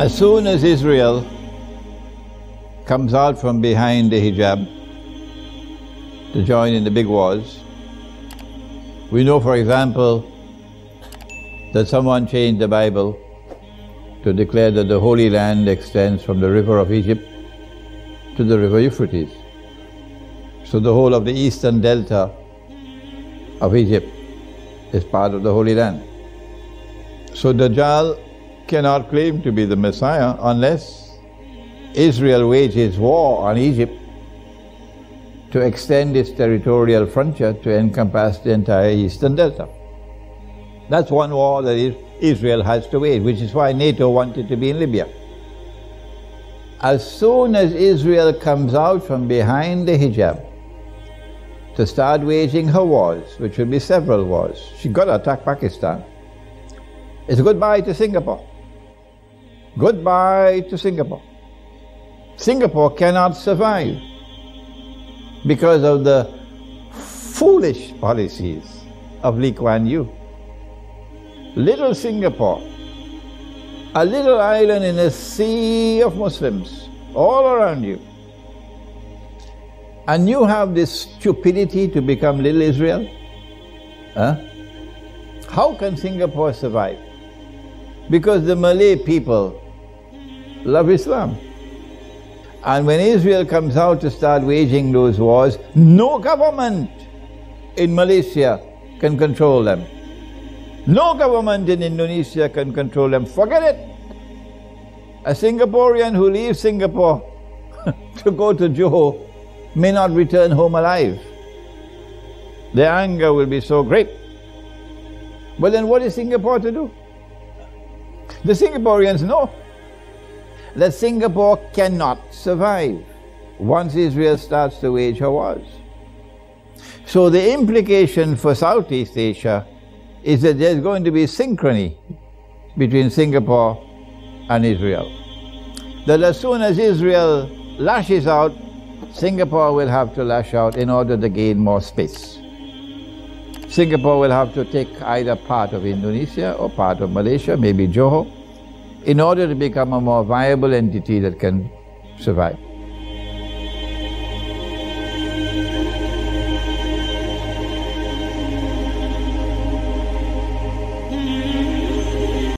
As soon as Israel comes out from behind the hijab to join in the big wars, we know, for example, that someone changed the Bible to declare that the Holy Land extends from the river of Egypt to the river Euphrates. So the whole of the eastern delta of Egypt is part of the Holy Land. So Dajjal cannot claim to be the Messiah unless Israel wages war on Egypt to extend its territorial frontier to encompass the entire eastern delta. That's one war that Israel has to wage, which is why NATO wanted to be in Libya. As soon as Israel comes out from behind the hijab to start waging her wars, which will be several wars, she's got to attack Pakistan. It's goodbye to Singapore. Goodbye to Singapore. Singapore cannot survive because of the foolish policies of Lee Kuan Yew. Little Singapore, a little island in a sea of Muslims all around you, and you have this stupidity to become little Israel? How can Singapore survive? Because the Malay people love Islam. And when Israel comes out to start waging those wars, no government in Malaysia can control them. No government in Indonesia can control them. Forget it! A Singaporean who leaves Singapore to go to Johor may not return home alive. Their anger will be so great. But then what is Singapore to do? The Singaporeans know that Singapore cannot survive once Israel starts to wage her wars. So the implication for Southeast Asia is that there's going to be synchrony between Singapore and Israel. That as soon as Israel lashes out, Singapore will have to lash out in order to gain more space. Singapore will have to take either part of Indonesia or part of Malaysia, maybe Johor, in order to become a more viable entity that can survive.